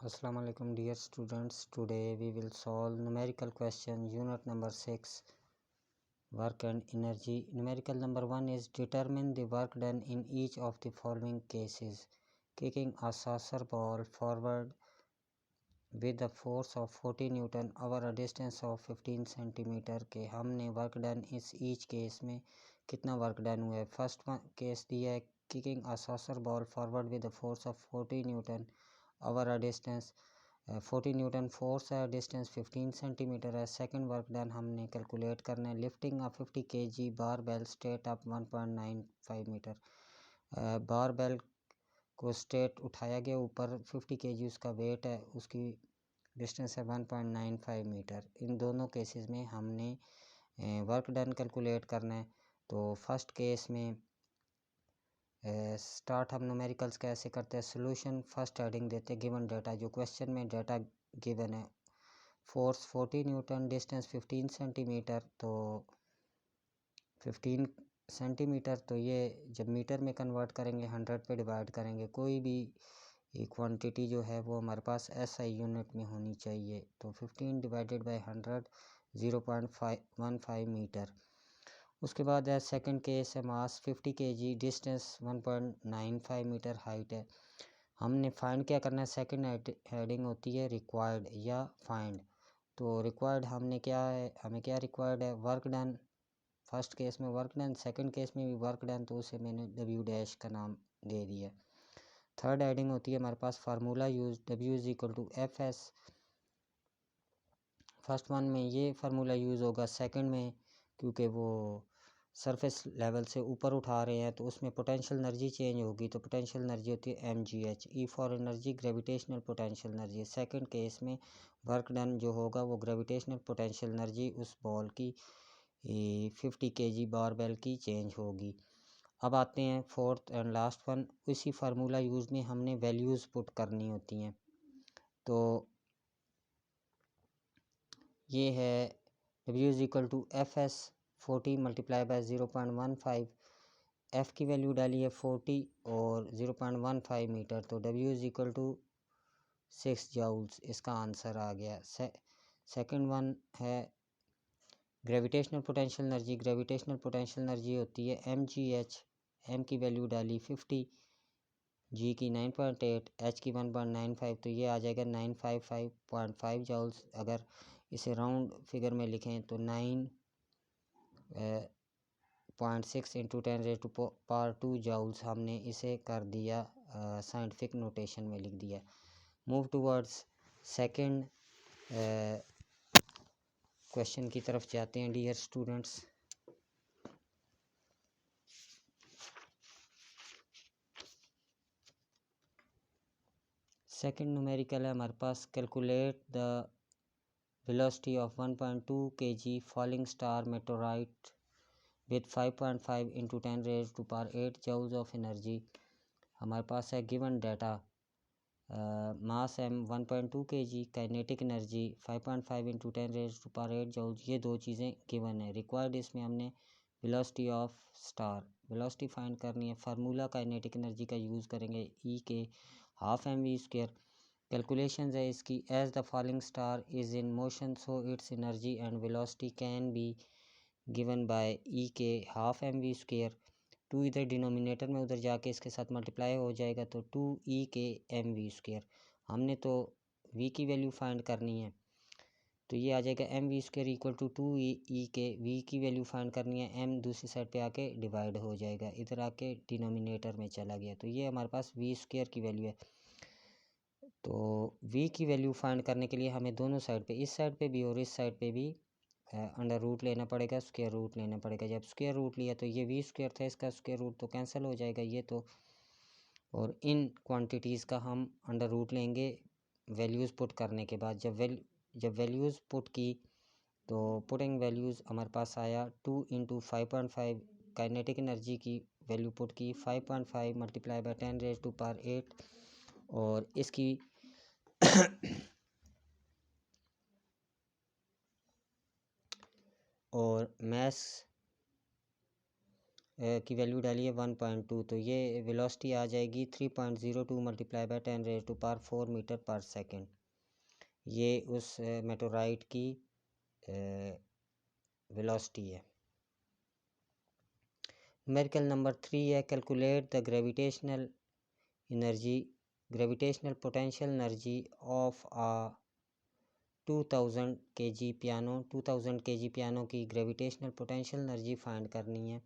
Assalamu alaikum dear students. Today we will solve numerical question unit number 6, work and energy. Numerical number 1 is determine the work done in each of the following cases. Kicking a saucer ball forward with a force of 40 Newton over a distance of 15 centimetre के हमने work done इस each case में कितना work done हुआ है। First case दिया है kicking a soccer ball forward with the force of 40 newton over a distance 40 newton force है, डिस्टेंस 15 सेंटीमीटर है। सेकंड वर्क डन हमने कैलकुलेट करना है। Lifting a 50 kg barbell straight up 1.95 metre. Barbell को straight उठाया गया ऊपर, 50 kg उसका वेट है, उसकी डिस्टेंस है 1.95 मीटर। इन दोनों केसेस में हमने वर्क डन कैलकुलेट करना है। तो फर्स्ट केस में स्टार्ट हम न्यूमेरिकल्स कैसे करते हैं। सोल्यूशन फर्स्ट हेडिंग देते हैं गिवन डाटा, जो क्वेश्चन में डाटा गिवन है। फोर्स 40 न्यूटन, डिस्टेंस 15 सेंटीमीटर, तो 15 सेंटीमीटर तो ये जब मीटर में कन्वर्ट करेंगे 100 पे डिवाइड करेंगे। कोई भी क्वांटिटी जो है वो हमारे पास SI यूनिट में होनी चाहिए। तो 15 डिवाइडेड बाय 100 0.15 मीटर। उसके बाद है सेकंड केस है मास 50 kg, डिस्टेंस 1.95 मीटर, हाइट है। हमने फाइंड क्या करना है। सेकंड हेडिंग होती है रिक्वायर्ड या फाइंड। तो रिक्वायर्ड हमने क्या है, हमें क्या रिक्वायर्ड है, वर्क डन। फर्स्ट केस में वर्क डन, सेकंड केस में भी वर्क डन, तो उसे मैंने W डैश का नाम दे दिया। थर्ड हेडिंग होती है हमारे पास formula use, W is equal to FS। First one में ये फार्मूला यूज़ होगा, सेकंड में क्योंकि वो सरफेस लेवल से ऊपर उठा रहे हैं तो उसमें पोटेंशियल एनर्जी चेंज होगी। तो पोटेंशियल एनर्जी होती है mgh। E for energy, gravitational potential energy. Second case में वर्क डन जो होगा वो ग्रेविटेशनल पोटेंशियल एनर्जी उस बॉल की 50 kg बार बेल की चेंज होगी। अब आते हैं फोर्थ एंड लास्ट वन। इसी फार्मूला यूज़ में हमने वैल्यूज़ पुट करनी होती हैं। तो ये है W is equal to FS 40 multiply by 0.15। F की वैल्यू डाली है 40 और 0.15 मीटर, तो W is equal to 6 joules इसका आंसर आ गया। सेकंड वन है gravitational potential energy. Gravitational potential energy होती है mgh। m की वैल्यू डाली 50, g की 9.8, h की 1.95, तो ये आ जाएगा 955.5 जाउल्स। अगर इसे राउंड फिगर में लिखें तो 9.6 इंटू 10⁻² जाउल्स हमने इसे कर दिया, साइंटिफिक नोटेशन में लिख दिया। मूव टूवर्ड्स सेकंड क्वेश्चन की तरफ जाते हैं डियर स्टूडेंट्स। सेकंड न्यूमेरिकल है हमारे पास, calculate the velocity of 1.2 kg falling star meteorite with 5.5 into 10⁻8 joules of energy। हमारे पास है गिवन डाटा, मास m 1.2 kg, kinetic energy 5.5 into 10⁻8 joules। ये दो चीज़ें गिवन है। रिक्वायर्ड इसमें हमने velocity of star, velocity find करनी है। फार्मूला काइनेटिक एनर्जी का यूज़ करेंगे, E के ½ mv²। कैलकुलेशंस है इसकी, as the falling star is in motion so its energy and velocity can be given by E के ½ mv²। 2 इधर डिनोमिनेटर में उधर जाके इसके साथ मल्टीप्लाई हो जाएगा तो 2E के mv²। हमने तो V की वैल्यू फाइंड करनी है, तो ये आ जाएगा mv² इक्वल टू 2E के। V की वैल्यू फाइंड करनी है, m दूसरी साइड पे आके डिवाइड हो जाएगा, इधर आके डिनोमिनेटर में चला गया, तो ये हमारे पास v² की वैल्यू है। तो v की वैल्यू फाइंड करने के लिए हमें दोनों साइड पे, इस साइड पे भी और इस साइड पे भी अंडर रूट लेना पड़ेगा, स्क्वायर रूट लेना पड़ेगा। जब स्क्वायर रूट लिया तो ये v² था, इसका स्क्वायर रूट तो कैंसिल हो जाएगा ये तो, और इन क्वांटिटीज़ का हम अंडर रूट लेंगे वैल्यूज़ पुट करने के बाद। जब वैल्यूज़ पुट की तो पुटिंग वैल्यूज़ हमारे पास आया 2 इंटू 5.5। काइनेटिक एनर्जी की वैल्यू पुट की 5.5 मल्टीप्लाई बाय 10⁻8 और इसकी और मैस की वैल्यू डाली है 1.2, तो ये वेलोसिटी आ जाएगी 3.02 मल्टीप्लाई बाय 10⁻⁴ मीटर पर सेकेंड। ये उस मेटोराइट की वेलोसिटी है। न्यूमेरिकल नंबर 3 है, calculate the gravitational potential energy of a 2000 kg piano. 2000 kg piano की ग्रेविटेशनल पोटेंशियल एनर्जी फाइंड करनी है।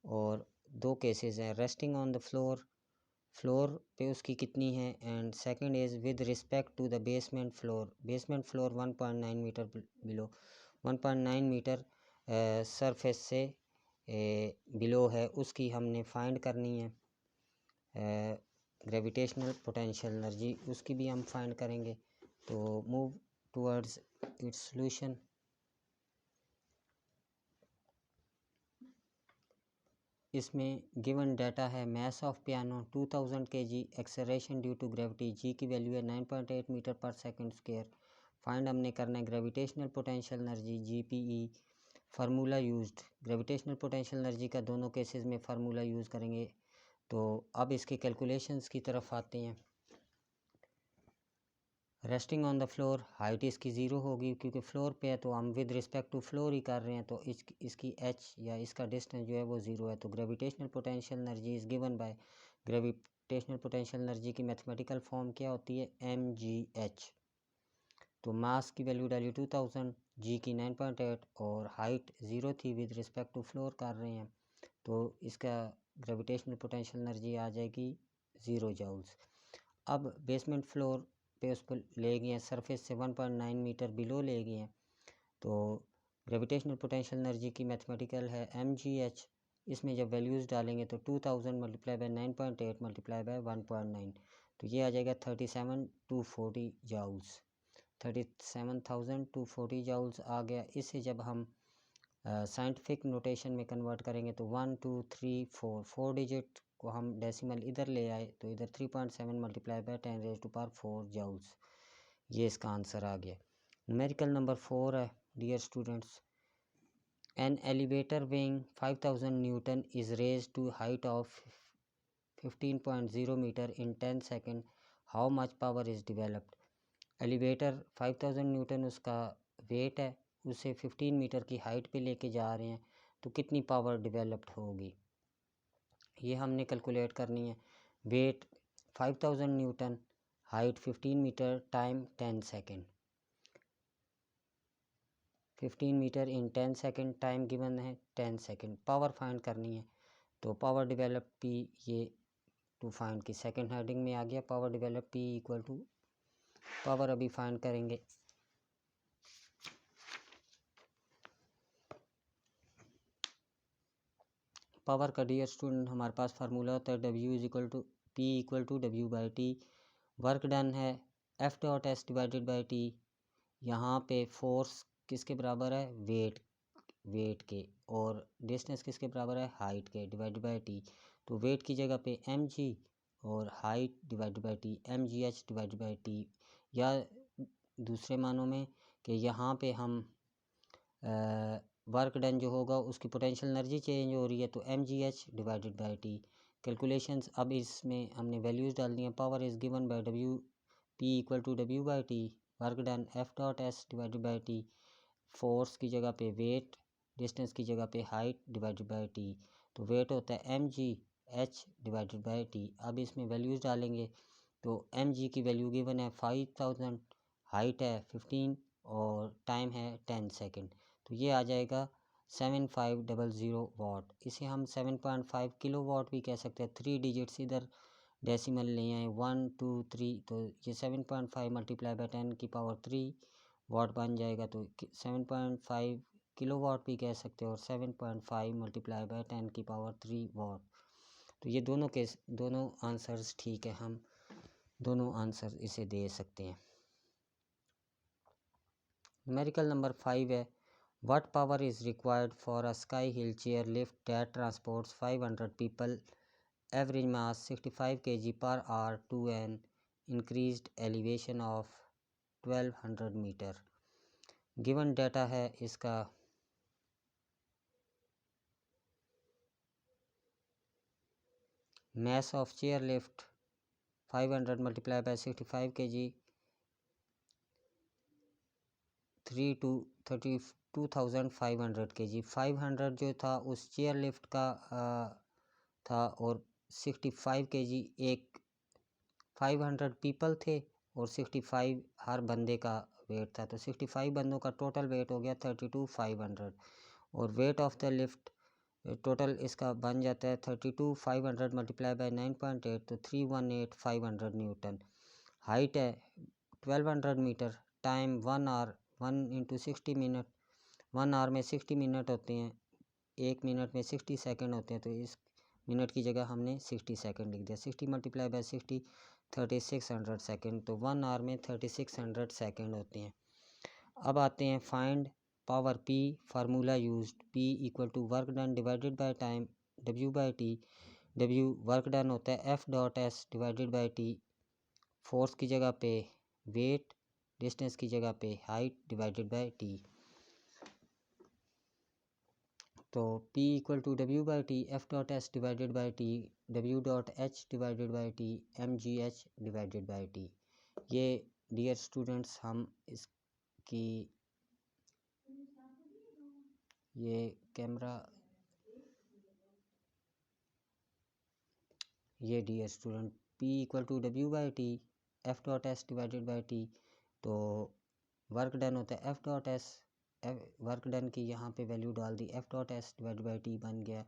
और दो केसेस हैं, रेस्टिंग ऑन द फ्लोर पे उसकी कितनी है, and second is with respect to the basement floor 1.9 metre below 1.9 metre surface से बिलो है, उसकी हमने फाइंड करनी है ग्रेविटेशनल पोटेंशियल एनर्जी, उसकी भी हम फाइंड करेंगे। तो मूव टुवर्ड्स इट्स सॉल्यूशन। इसमें गिवन डाटा है, mass of piano 2000 kg, acceleration due to gravity, g की वैल्यू है 9.8 मीटर पर सेकंड स्क्वायर। फाइंड हमने करना है gravitational potential energy GPE। Formula used, gravitational potential energy का दोनों केसेस में फार्मूला यूज़ करेंगे। तो अब इसके कैलकुलेशंस की तरफ आते हैं। Resting on the floor, height इसकी ज़ीरो होगी क्योंकि फ्लोर पे है, तो हम विद रिस्पेक्ट टू फ्लोर ही कर रहे हैं, तो इसकी h या इसका डिस्टेंस जो है वो ज़ीरो है। तो gravitational potential energy is given bye, gravitational potential energy की मैथमेटिकल फॉर्म क्या होती है, mgh। तो मास की वैल्यू डाली 2000, जी की 9.8 और हाइट ज़ीरो थी, विद रिस्पेक्ट टू फ्लोर कर रहे हैं, तो इसका ग्रेविटेशनल पोटेंशियल एनर्जी आ जाएगी 0 जूल्स। अब बेसमेंट फ्लोर पे उस पर ले गए हैं, सरफेस से 1.9 मीटर बिलो ले गए हैं, तो ग्रेविटेशनल पोटेंशियल एनर्जी की मैथमेटिकल है mgh। इसमें जब वैल्यूज़ डालेंगे तो 2000 मल्टीप्लाई बाय 9.8 मल्टीप्लाई बाय 1.9, तो ये आ जाएगा 37,240 जूल्स। 37,240 जूल्स आ गया। इसे जब हम साइंटिफिक नोटेशन में कन्वर्ट करेंगे तो 1 2 3 4 डिजिट को हम डेसिमल इधर ले आए, तो इधर 3.7 मल्टीप्लाई बाय 10⁻⁴ जूल्स, ये इसका आंसर आ गया। न्यूमेरिकल नंबर 4 है, dear students, an elevator weighing 5000 newton is raised to height of 15.0 metre in 10 second, how much power is developed. Elevator 5000 newton उसका वेट है, उसे 15 मीटर की हाइट पे लेके जा रहे हैं, तो कितनी पावर डिवेलप्ड होगी, ये हमने कैलकुलेट करनी है। Weight 5000 newton, height 15 metre, time 10 second. 15 metre in 10 second, time given है 10 सेकेंड। पावर फाइंड करनी है, तो पावर डेवलप P, ये टू फाइंड की सेकेंड हेडिंग में आ गया, power develop P equal to, power अभी फाइंड करेंगे। पावर का डियर स्टूडेंट हमारे पास फार्मूला होता है W is equal to P equal to W/T। Work done है F.S डिवाइडेड बाई T। यहाँ पे फोर्स किसके बराबर है, वेट के, और डिस्टेंस किसके बराबर है, हाइट के, डिवाइडेड बाई T। तो वेट की जगह पे mg और height divided by T, mgh divided by T, या दूसरे मानों में कि यहाँ पे हम वर्क डन जो होगा उसकी पोटेंशियल एनर्जी चेंज हो रही है, तो mgh divided by T। Calculations अब इसमें हमने वैल्यूज़ डाल दी हैं। Power is given by W, P equal to W/T, work done F.S divided by T, force की जगह पे वेट, डिस्टेंस की जगह पे हाइट डिवाइडेड बाई T, तो वेट होता है mgh डिवाइडेड बाई T। अब इसमें वैल्यूज़ डालेंगे, तो mg की वैल्यू गिवन है 5000, हाइट है 15 और टाइम है 10 सेकेंड, तो ये आ जाएगा 7500 वाट। इसे हम 7.5 किलो वाट भी कह सकते हैं। 3 डिजिट्स इधर डेसिमल ले आए 1 2 3, तो ये 7.5 मल्टीप्लाई बाय 10 की पावर 3 वाट बन जाएगा, तो 7.5 किलो वाट भी कह सकते हैं, और 7.5 मल्टीप्लाई बाय 10 की पावर 3 वाट। तो ये दोनों आंसर्स ठीक है, हम दोनों आंसर इसे दे सकते हैं। न्यूमेरिकल नंबर 5 है, what power is required for a sky hill chair lift that transports 500 people, average mass 65 kg per hour to an increased elevation of 1200 meter। Given data है इसका mass of chair lift 500 multiplied by 65 kg 3 to 32,500 kg। 500 जो था उस chair lift का था और 65 kg एक 500 people थे और 65 हर बंदे का वेट था, तो 65 बंदों का टोटल वेट हो गया 32,500 और weight of the lift total इसका बन जाता है 32,500 मल्टीप्लाई बाय 9.8 तो 318,500 न्यूटन। हाइट है 1200 metre. Time 1 hour 1 into 60 minute, 1 hour में 60 मिनट होते हैं, 1 मिनट में 60 सेकंड होते हैं, तो इस मिनट की जगह हमने 60 सेकंड लिख दिया। 60 मल्टीप्लाई बाय 60 3600 सेकंड, तो 1 आवर में 3600 सेकंड होते हैं। अब आते हैं find power P, formula used P equal to work done divided by time W by T. W work done होता है F dot S divided by T, force की जगह पे वेट, डिस्टेंस की जगह पे हाइट डिवाइडेड बाय T। तो P equal to W by T, F dot S divided by T, W dot H divided by T, MGH divided by T। ये dear students हम इसकी ये कैमरा ये dear student P equal to W by T, F dot S divided by T, तो work done होता है F dot S, work done की यहाँ पे वैल्यू डाल दी, F dot S divided by T बन गया।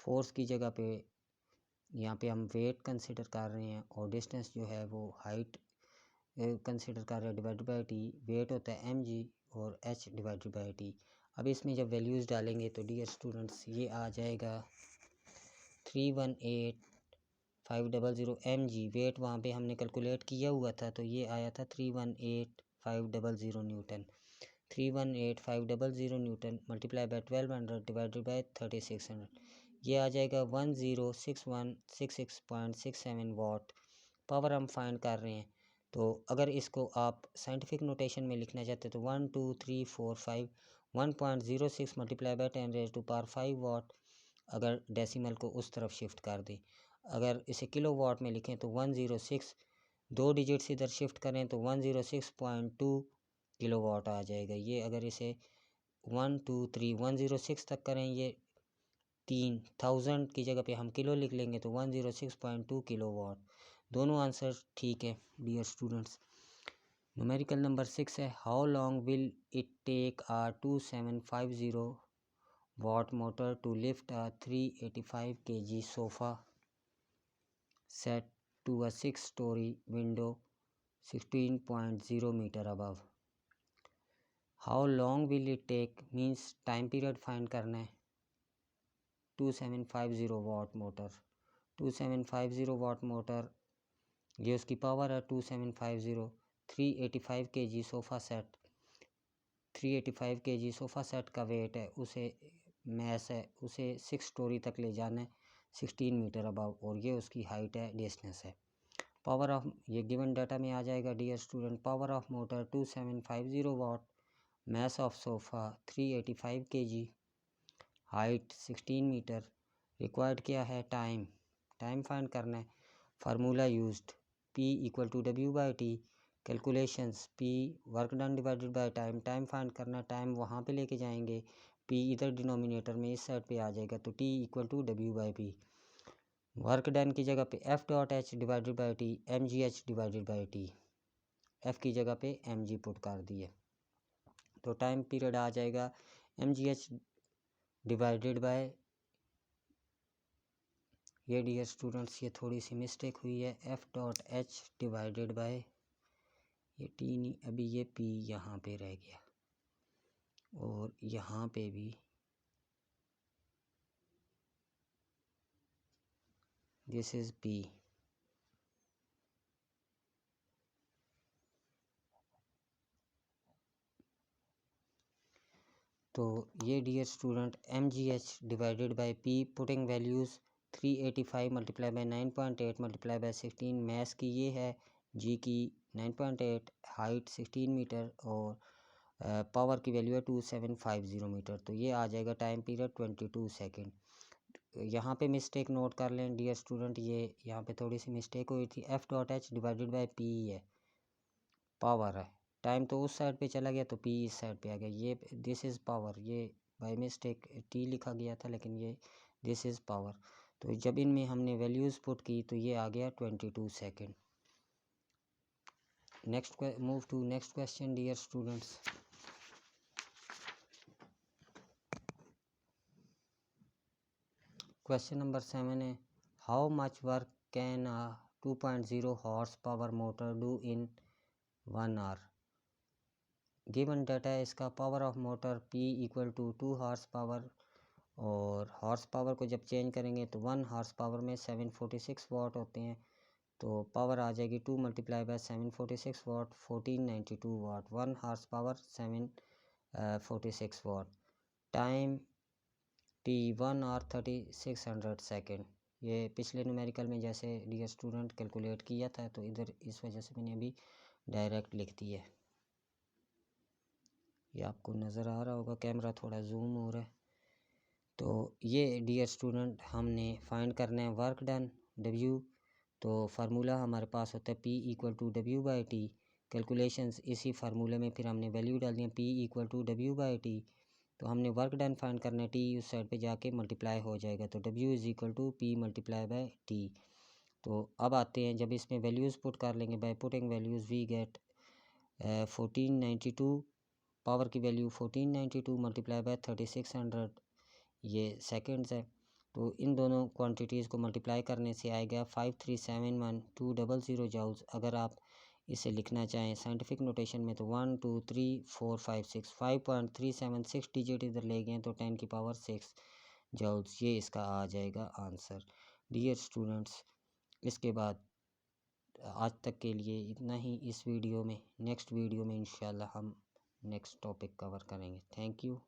फोर्स की जगह पे यहाँ पे हम वेट कंसिडर कर रहे हैं और डिस्टेंस जो है वो हाइट कंसिडर कर रहे हैं डिवाइडेड बाई T। वेट होता है mg और h डिवाइडेड बाई T। अब इसमें जब वैल्यूज़ डालेंगे तो डियर स्टूडेंट्स ये आ जाएगा 318,500 mg। वेट वहाँ पे हमने कैलकुलेट किया हुआ था तो ये आया था 318,500 Newton. 318,500 Newton multiply by 1200 divided by 3600, ये आ जाएगा 106166.67 वाट। पावर हम फाइंड कर रहे हैं, तो अगर इसको आप साइंटिफिक नोटेशन में लिखना चाहते हैं तो 1 2 3 4 5 1.06 multiply by 10 raise to power 5 watt. अगर डेसिमल को उस तरफ शिफ्ट कर दें, अगर इसे किलो वाट में लिखें तो 106, 2 डिजिट्स इधर शिफ्ट करें तो 106.2 किलो वाट आ जाएगा। ये अगर इसे 1 2 3 106 तक करें, ये 3000 की जगह पे हम किलो लिख लेंगे तो 106.2 किलो वाट। दोनों आंसर ठीक है डियर स्टूडेंट्स। न्यूमेरिकल नंबर 6 है, how long will it take a 2750 watt motor to lift a 385 kg sofa set to a 6-story window 16.0 meter above। How long will it take means time period find करना है। 2750 watt motor, 2750 watt motor, ये उसकी power है 2750। 385 kg sofa set, 385 kg sofa set का wait है, उसे mess है, उसे 6 स्टोरी तक ले जाना है 16 मीटर अबव, और ये उसकी हाइट है, डिस्टेंस है। पावर ऑफ, ये गिवन डाटा में आ जाएगा dear student. Power of motor 2750 watt, mass of sofa 385 kg, height 16 metre. Required क्या है, टाइम, टाइम फाइंड करना है। Formula used P equal to W by T. Calculations P work done divided by time, time find करना है, time वहाँ पे लेके जाएंगे, P इधर डिनोमिनेटर में इस साइड पे आ जाएगा, तो T equal to W by P। Work done की जगह पे F dot H divided by T, MGH divided by T, F की जगह पे mg पुट कर दिए, तो टाइम पीरियड आ जाएगा MGH डिवाइडेड बाय, ये डियर स्टूडेंट्स ये थोड़ी सी मिस्टेक हुई है, F dot H divided by, ये T नहीं, अभी ये P यहाँ पे रह गया और यहाँ पे भी दिस इज़ P। तो ये dear student MGH divided by P, putting values 385 multiply by 9.8 multiply by 16, mass की ये है, G की 9.8, हाइट 16 मीटर और पावर की वैल्यू है 2750 मीटर, तो ये आ जाएगा टाइम पीरियड 22 सेकेंड। यहाँ पे मिस्टेक नोट कर लें डियर स्टूडेंट, ये यहाँ पे थोड़ी सी मिस्टेक हुई थी। F dot H divided by P है, पावर है। टाइम तो उस साइड पे चला गया तो पी इस साइड पे आ गया। ये दिस इज़ पावर, ये बाय मिस्टेक टी लिखा गया था लेकिन ये दिस इज़ पावर। तो जब इनमें हमने वैल्यूज़ पुट की तो ये आ गया 22 second. Next move to next question dear students. Question number 7 है, how much work can a 2.0 horse power motor do in 1 hour. Given data है इसका, power of motor P equal to 2 horse power, और horse power को जब change करेंगे तो 1 horse power में 746 वाट होते हैं, तो पावर आ जाएगी 2 multiply by 746 watt 1492 watt. 1 horse power 746 watt. Time T 1 और 3600 सेकेंड। ये पिछले न्यूमेरिकल में जैसे डियर स्टूडेंट कैलकुलेट किया था, तो इधर इस वजह से मैंने अभी डायरेक्ट लिख दी है। ये आपको नज़र आ रहा होगा, कैमरा थोड़ा जूम हो रहा है। तो ये डियर स्टूडेंट हमने फाइंड करना है वर्क डन W। तो फार्मूला हमारे पास होता है P equal to W by T. Calculations इसी फार्मूले में फिर हमने वैल्यू डाल दी, P equal to W by T. तो हमने वर्क डन फाइंड करना है, टी उस साइड पे जाके मल्टीप्लाई हो जाएगा, तो W is equal to P multiply by T. तो अब आते हैं, जब इसमें वैल्यूज़ पुट कर लेंगे, by putting values we get 1492, power की वैल्यू 1492 मल्टीप्लाई बाय 3600, ये सेकंड्स है। तो इन दोनों क्वांटिटीज़ को मल्टीप्लाई करने से आएगा 5371200 जाउल्स। अगर आप इसे लिखना चाहें साइंटिफिक नोटेशन में तो 1 2 3 4 5 6 5.376 डिजिट इधर ले गए तो 10 की पावर 6 जाउल्स, ये इसका आ जाएगा आंसर। डियर स्टूडेंट्स, इसके बाद आज तक के लिए इतना ही इस वीडियो में। नेक्स्ट वीडियो में इंशाल्लाह हम नेक्स्ट टॉपिक कवर करेंगे। Thank you.